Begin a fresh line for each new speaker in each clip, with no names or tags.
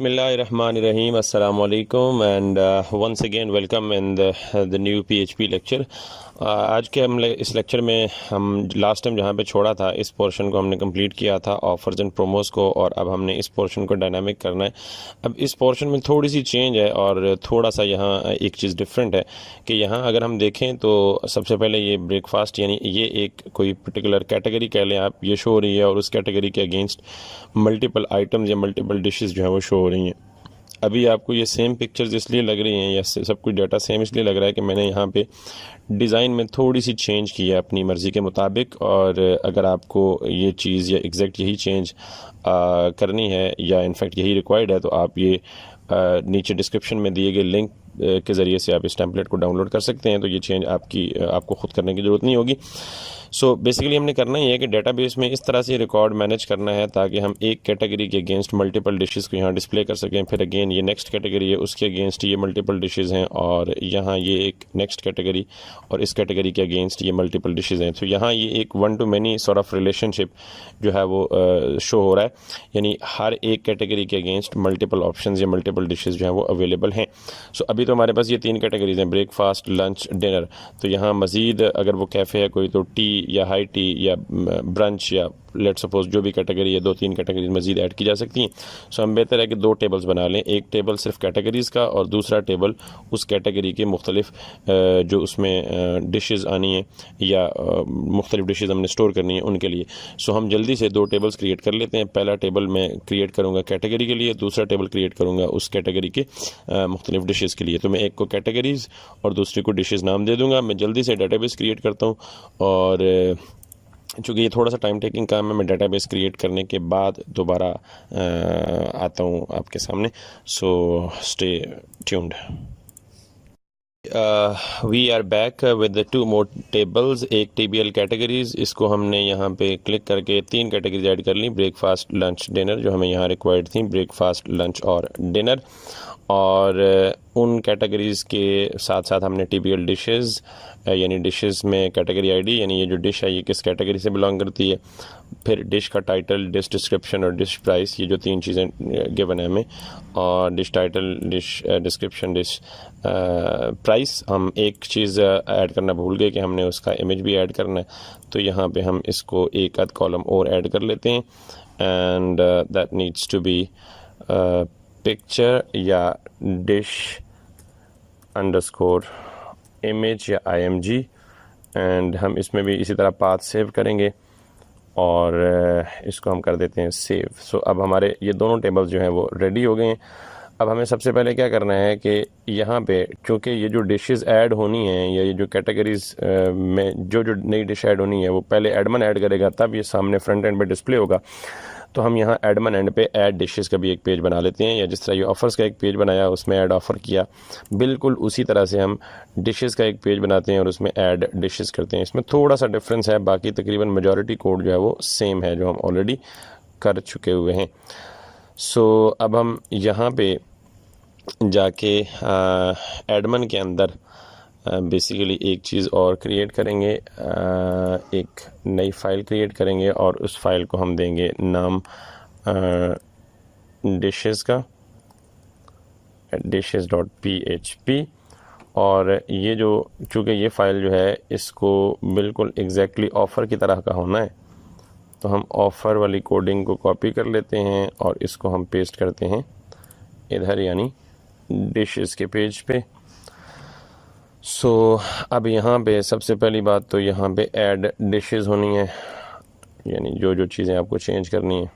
Bismillahirrahmanirrahim. Assalamu alaikum and once again welcome in the new PHP lecture. आज के इस lecture में हम लास्ट टाइम जहाँ पे छोड़ा था इस पोर्शन को हमने कंप्लीट किया था ऑफर्स एंड प्रोमोस को, और अब हमने इस पोर्शन को डायनामिक करना है। अब इस पोर्शन में थोड़ी सी चेंज है और थोड़ा सा यहाँ एक चीज़ डिफरेंट है कि यहाँ अगर हम देखें तो सबसे पहले ये ब्रेकफास्ट यानी ये एक कोई पर्टिकुलर कैटेगरी कह लें आप, ये शो हो रही है और उस कैटेगरी के अगेंस्ट मल्टीपल आइटम्स या मल्टीपल डिशेस जो है वो शो हो रही हैं। अभी आपको ये सेम पिक्चर्स इसलिए लग रही हैं या सब कुछ डाटा सेम इसलिए लग रहा है कि मैंने यहाँ पे डिज़ाइन में थोड़ी सी चेंज की है अपनी मर्ज़ी के मुताबिक। और अगर आपको ये चीज़ या एग्जैक्ट यही चेंज करनी है या इनफैक्ट यही रिक्वायर्ड है तो आप ये नीचे डिस्क्रिप्शन में दिए गए लिंक के ज़रिए से आप इस टेम्पलेट को डाउनलोड कर सकते हैं। तो ये चेंज आपको ख़ुद करने की ज़रूरत नहीं होगी। सो बेसिकली हमने करना ही है कि डेटाबेस में इस तरह से रिकॉर्ड मैनेज करना है ताकि हम एक कैटेगरी के अगेंस्ट मल्टीपल डिशेस को यहाँ डिस्प्ले कर सकें। फिर अगेन ये नेक्स्ट कैटेगरी है, उसके अगेंस्ट ये मल्टीपल डिशेस हैं, और यहाँ ये एक नेक्स्ट कैटेगरी और इस कैटेगरी के अगेंस्ट ये मल्टीपल डिशेस हैं। तो यहाँ ये एक one two many sort of relationship जो है वो शो हो रहा है, यानी हर एक कैटेगरी के अगेंस्ट मल्टीपल ऑप्शंस या मल्टीपल डिशेस जो हैं वो अवेलेबल हैं। सो अभी तो हमारे पास ये तीन कैटेगरीज हैं, ब्रेकफास्ट, लंच, डिनर। तो यहाँ मज़ीद अगर वो कैफ़े है कोई तो टी या हाई टी या ब्रंच या लेट सपोज जो भी कैटेगरी है, दो तीन कैटेगरीज मज़ीद ऐड की जा सकती हैं। सो हम बेहतर है कि दो टेबल्स बना लें, एक टेबल सिर्फ कैटेगरीज़ का और दूसरा टेबल उस कैटेगरी के मुख्तलिफ जो उसमें डिशेज़ आनी है या मुख्तलिफ डिशेज़ हमने स्टोर करनी है उनके लिए। सो हम जल्दी से दो टेबल्स क्रिएट कर लेते हैं। पहला टेबल मैं क्रिएट करूँगा कैटेगरी के लिए, दूसरा टेबल क्रिएट करूँगा उस कैटेगरी के मुख्तलिफ डिशेज़ के लिए। तो मैं एक को कैटेगरीज़ और दूसरे को डिशेज़ नाम दे दूँगा। मैं जल्दी से डेटाबेस क्रिएट करता हूँ और चूँकि ये थोड़ा सा टाइम टेकिंग काम है, मैं डेटाबेस क्रिएट करने के बाद दोबारा आता हूँ आपके सामने। So stay tuned. We are back with the two more tables. एक TBL कैटेगरीज़, इसको हमने यहाँ पे क्लिक करके तीन कैटेगरीज ऐड कर ली, ब्रेकफास्ट, लंच, डिनर, जो हमें यहाँ रिक्वायर्ड थी, ब्रेकफास्ट, लंच और डिनर। और उन कैटेगरीज़ के साथ साथ हमने TBL डिशेज़ यानी डिशेज़ में कैटेगरी आईडी यानी ये जो डिश है ये किस कैटेगरी से बिलोंग करती है, फिर डिश का टाइटल, डिश डिस्क्रिप्शन और डिश प्राइस, ये जो तीन चीज़ें गिवन है हमें। और dish title, dish description, dish price. हम एक चीज़ ऐड करना भूल गए कि हमने उसका इमेज भी ऐड करना है, तो यहाँ पे हम इसको एक आध कॉलम और ऐड कर लेते हैं। And that needs to be picture या डिश अंडरस्कोर इमेज या IMG। एंड हम इसमें भी इसी तरह पाथ सेव करेंगे और इसको हम कर देते हैं सेव। सो अब हमारे ये दोनों टेबल्स जो हैं वो रेडी हो गए हैं। अब हमें सबसे पहले क्या करना है कि यहाँ पे क्योंकि ये जो डिशेस ऐड होनी हैं या ये जो कैटेगरीज में जो नई डिश ऐड होनी है वो पहले एडमिन ऐड करेगा, तब ये सामने फ्रंट एंड पे डिस्प्ले होगा। तो हम यहाँ एडमिन एंड पे ऐड डिशेस का भी एक पेज बना लेते हैं, या जिस तरह ये ऑफ़र्स का एक पेज बनाया उसमें ऐड ऑफ़र किया, बिल्कुल उसी तरह से हम डिशेस का एक पेज बनाते हैं और उसमें ऐड डिशेस करते हैं। इसमें थोड़ा सा डिफरेंस है, बाकी तकरीबन मेजॉरिटी कोड जो है वो सेम है जो हम ऑलरेडी कर चुके हुए हैं। सो अब हम यहाँ पे जाके एडमिन के अंदर बेसिकली एक चीज़ और क्रिएट करेंगे, एक नई फ़ाइल क्रिएट करेंगे और उस फाइल को हम देंगे नाम डिशेस का, dishes.php। और ये जो चूँकि ये फ़ाइल जो है इसको बिल्कुल एग्जैक्टली ऑफ़र की तरह का होना है, तो हम ऑफ़र वाली कोडिंग को कॉपी कर लेते हैं और इसको हम पेस्ट करते हैं इधर यानी डिशेस के पेज पे। सो अब यहाँ पे सबसे पहली बात तो यहाँ पे ऐड डिशेस होनी है, यानी जो जो चीज़ें आपको चेंज करनी है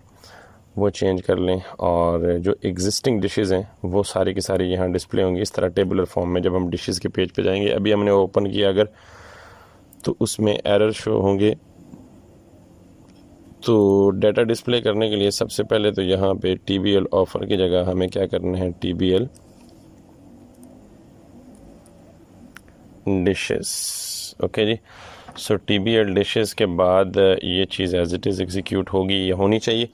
वो चेंज कर लें, और जो एग्जिस्टिंग डिशेस हैं वो सारी की सारी यहाँ डिस्प्ले होंगी इस तरह टेबुलर फॉर्म में। जब हम डिशेस के पेज पे जाएंगे, अभी हमने ओपन किया अगर, तो उसमें एरर शो होंगे। तो डाटा डिस्प्ले करने के लिए सबसे पहले तो यहाँ पे TBL ऑफ़र की जगह हमें क्या करना है, TBL डिशेस। ओके जी। सो TBL डिशेस के बाद ये चीज़ एज इट इज़ एग्जीक्यूट होगी, ये होनी चाहिए।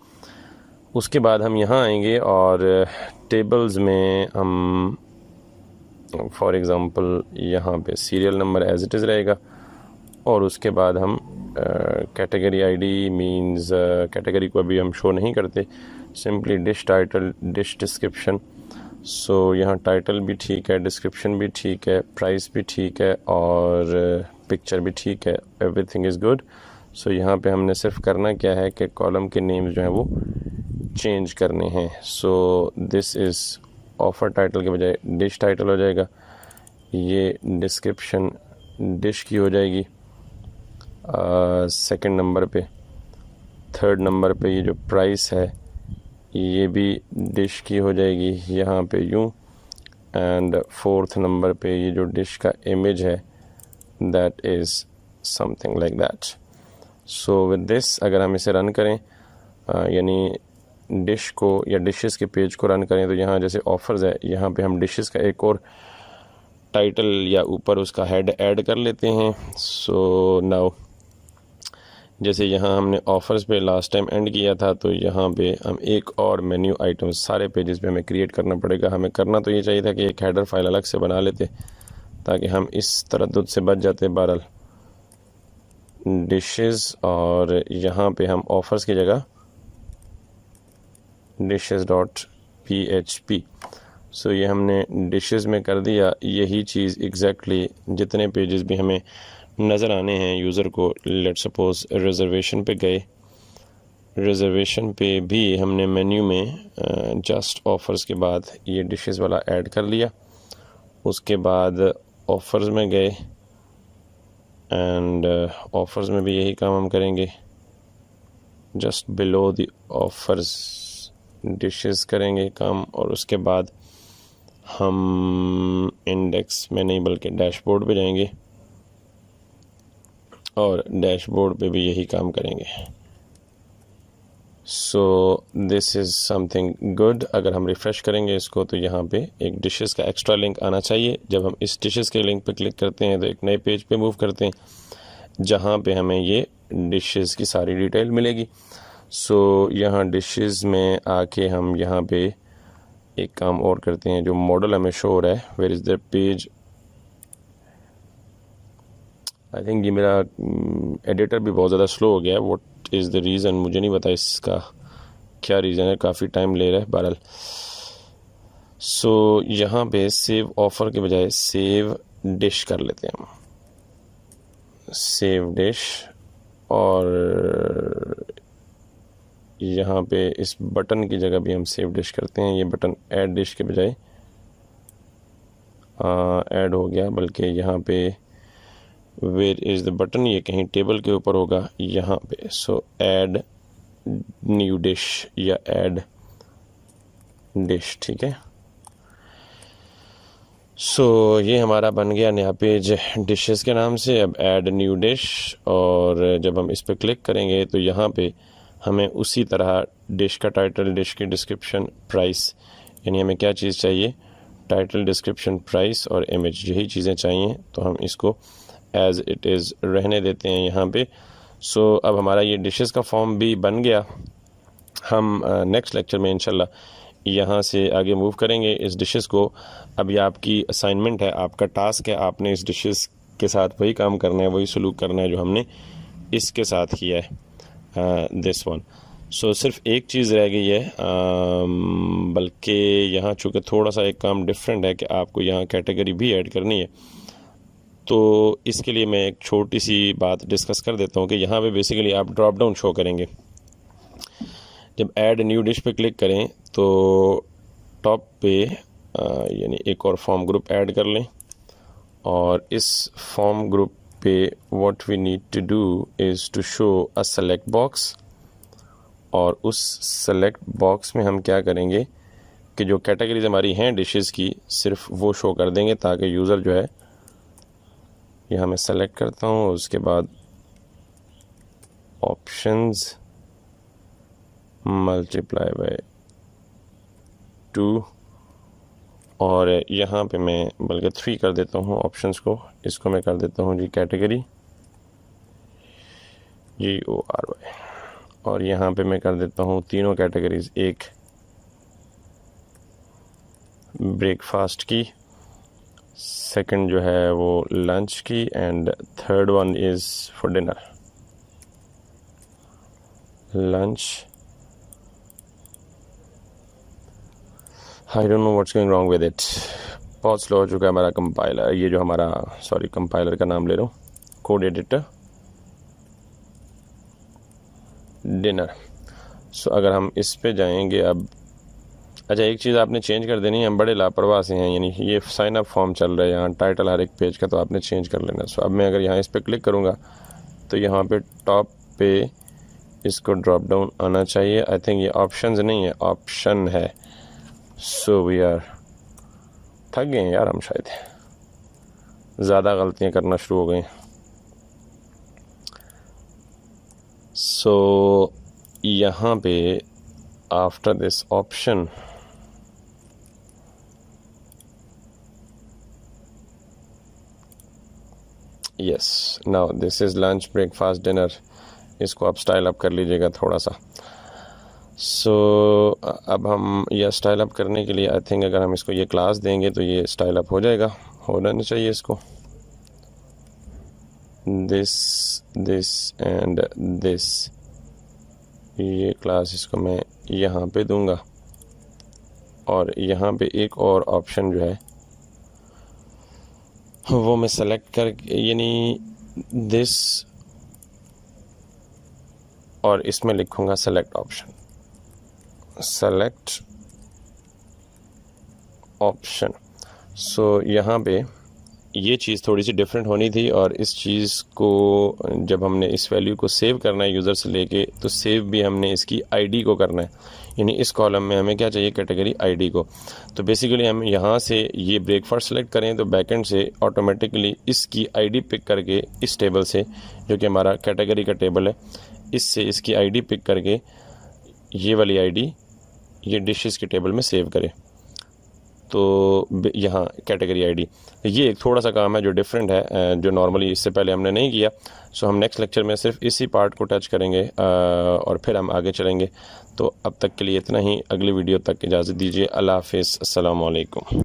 उसके बाद हम यहाँ आएंगे और टेबल्स में हम फॉर एग्ज़ाम्पल यहाँ पे serial number as it is रहेगा, और उसके बाद हम कैटेगरी आईडी मींस कैटेगरी को अभी हम शो नहीं करते, simply dish title, dish description. So यहाँ टाइटल भी ठीक है, डिस्क्रिप्शन भी ठीक है, प्राइस भी ठीक है और पिक्चर भी ठीक है, एवरीथिंग इज़ गुड। सो यहाँ पे हमने सिर्फ करना क्या है कि कॉलम के नेम्स जो हैं वो चेंज करने हैं। So this is offer title के बजाय डिश टाइटल हो जाएगा, ये डिस्क्रिप्शन डिश की हो जाएगी सेकंड नंबर पे, थर्ड नंबर पे ये जो प्राइस है ये भी डिश की हो जाएगी यहाँ पे यूँ, एंड फोर्थ नंबर पे ये जो डिश का इमेज है that is something like that. So with this अगर हम इसे रन करें यानी डिश को या डिशेस के पेज को रन करें, तो यहाँ जैसे ऑफ़र्स है यहाँ पे हम डिशेस का एक और टाइटल या ऊपर उसका हेड ऐड कर लेते हैं। सो नाउ जैसे यहाँ हमने ऑफ़र्स पे लास्ट टाइम एंड किया था, तो यहाँ पे हम एक और मेन्यू आइटम सारे पेजेस पे हमें क्रिएट करना पड़ेगा। हमें करना तो ये चाहिए था कि एक हेडर फाइल अलग से बना लेते ताकि हम इस तरद्दुद से बच जाते। बहरहाल डिशेस और यहाँ पे हम ऑफ़र्स की जगह dishes.php, सो ये हमने डिशेस में कर दिया। यही चीज़ एग्जैक्टली जितने पेजेस भी हमें नज़र आने हैं यूज़र को, लेट सपोज रिज़र्वेशन पे गए, रिज़र्वेशन पे भी हमने मेन्यू में जस्ट ऑफ़र्स के बाद ये डिशेस वाला ऐड कर लिया। उसके बाद ऑफ़र्स में गए एंड ऑफ़र्स में भी यही काम हम करेंगे, just below the offers dishes करेंगे काम। और उसके बाद हम इंडेक्स में नहीं बल्कि डैशबोर्ड पे जाएंगे और डैशबोर्ड पे भी यही काम करेंगे। So this is something good. अगर हम रिफ़्रेश करेंगे इसको तो यहाँ पे एक डिशेस का एक्स्ट्रा लिंक आना चाहिए। जब हम इस डिशेस के लिंक पे क्लिक करते हैं तो एक नए पेज पे मूव करते हैं जहाँ पे हमें ये डिशेस की सारी डिटेल मिलेगी। सो यहाँ डिशेस में आके हम यहाँ पे एक काम और करते हैं, जो मॉडल हमें शो हो रहा है, where is the page. I think ये मेरा एडिटर भी बहुत ज़्यादा स्लो हो गया है। व्हाट इज़ द रीज़न, मुझे नहीं पता इसका क्या रीज़न है, काफ़ी टाइम ले रहा है। बहरहाल सो यहाँ पे सेव ऑफ़र के बजाय सेव डिश कर लेते हैं हम, सेव डिश। और यहाँ पे इस बटन की जगह भी हम सेव डिश करते हैं। ये बटन ऐड डिश के बजाय ऐड हो गया, बल्कि यहाँ पे वेयर इज़ द बटन, ये कहीं टेबल के ऊपर होगा यहाँ पे। सो ऐड न्यू डिश या ऐड डिश, ठीक है। सो ये हमारा बन गया नया पेज डिशेस के नाम से। अब ऐड न्यू डिश, और जब हम इस पर क्लिक करेंगे तो यहाँ पे हमें उसी तरह डिश का टाइटल, डिश की डिस्क्रिप्शन, प्राइस, यानी हमें क्या चीज़ चाहिए, टाइटल, डिस्क्रिप्शन, प्राइस और इमेज, यही चीज़ें चाहिए। तो हम इसको एज़ इट इज़ रहने देते हैं यहाँ पे। सो अब हमारा ये डिशेस का फॉर्म भी बन गया। हम नेक्स्ट लेक्चर में इंशाल्लाह यहाँ से आगे मूव करेंगे इस डिशेस को। अब ये आपकी असाइनमेंट है, आपका टास्क है, आपने इस डिशेस के साथ वही काम करना है, वही सलूक करना है जो हमने इसके साथ किया है, दिस वन। सो सिर्फ एक चीज़ रह गई है, बल्कि यहाँ चूँकि थोड़ा सा एक काम डिफरेंट है कि आपको यहाँ कैटेगरी भी ऐड करनी है। तो इसके लिए मैं एक छोटी सी बात डिस्कस कर देता हूँ कि यहाँ पे बेसिकली आप ड्रॉप डाउन शो करेंगे। जब ऐड न्यू डिश पे क्लिक करें तो टॉप पे यानी एक और फॉर्म ग्रुप ऐड कर लें, और इस फॉर्म ग्रुप पे what we need to do is to show a select box. और उस सेलेक्ट बॉक्स में हम क्या करेंगे कि जो कैटेगरीज हमारी हैं डिशेस की, सिर्फ वो शो कर देंगे ताकि यूज़र जो है, यहाँ मैं सेलेक्ट करता हूँ, उसके बाद ऑप्शंस मल्टीप्लाई बाय 2, और यहाँ पे मैं बल्कि 3 कर देता हूँ ऑप्शंस को। इसको मैं कर देता हूँ जी कैटेगरी GORY, और यहाँ पे मैं कर देता हूँ तीनों कैटेगरीज, एक ब्रेकफास्ट की, सेकंड जो है वो लंच की, and third one is for dinner. Lunch. I don't know what's going wrong with it. बहुत स्लो हो चुका है हमारा कंपाइलर, ये जो हमारा कंपाइलर का नाम ले रहा हूँ, कोड एडिटर डिनर। सो अगर हम इस पे जाएंगे अब, अच्छा एक चीज़ आपने चेंज कर देनी है, हम बड़े लापरवाह से हैं, यानी ये साइन अप फॉर्म चल रहा है यहाँ टाइटल हर एक पेज का, तो आपने चेंज कर लेना। सो अब मैं अगर यहाँ इस पर क्लिक करूँगा तो यहाँ पे टॉप पे इसको ड्रॉप डाउन आना चाहिए। आई थिंक ये ऑप्शंस नहीं है, ऑप्शन है। सो वी आर थक गए हैं यार हम, शायद ज़्यादा गलतियाँ करना शुरू हो गए। सो यहाँ पे after this option yes, now this is lunch, breakfast, dinner. इसको आप स्टाइल अप कर लीजिएगा थोड़ा सा। सो अब हम यह स्टाइल अप करने के लिए आई थिंक अगर हम इसको ये क्लास देंगे तो ये स्टाइल अप हो जाएगा, होना नहीं चाहिए इसको। दिस एंड दिस, ये क्लास इसको मैं यहाँ पे दूंगा, और यहाँ पे एक और ऑप्शन जो है वो मैं सेलेक्ट कर, यानी दिस, और इसमें लिखूँगा सेलेक्ट ऑप्शन, सेलेक्ट ऑप्शन। सो यहाँ पे ये चीज़ थोड़ी सी डिफरेंट होनी थी, और इस चीज़ को जब हमने इस वैल्यू को सेव करना है यूज़र से लेके, तो सेव भी हमने इसकी आईडी को करना है, यानी इस कॉलम में हमें क्या चाहिए, कैटेगरी आईडी को। तो बेसिकली हम यहाँ से ये ब्रेकफास्ट सेलेक्ट करें तो बैकएंड से ऑटोमेटिकली इसकी आईडी पिक करके इस टेबल से, जो कि हमारा कैटेगरी का टेबल है, इससे इसकी आईडी पिक करके ये वाली आईडी ये डिशेस के टेबल में सेव करें। तो यहाँ कैटेगरी आईडी, ये एक थोड़ा सा काम है जो डिफरेंट है, जो नॉर्मली इससे पहले हमने नहीं किया। सो हम नेक्स्ट लेक्चर में सिर्फ इसी पार्ट को टच करेंगे और फिर हम आगे चलेंगे। तो अब तक के लिए इतना ही, अगली वीडियो तक इजाज़त दीजिए। अल्लाह हाफ़िज़, अस्सलाम वालेकुम।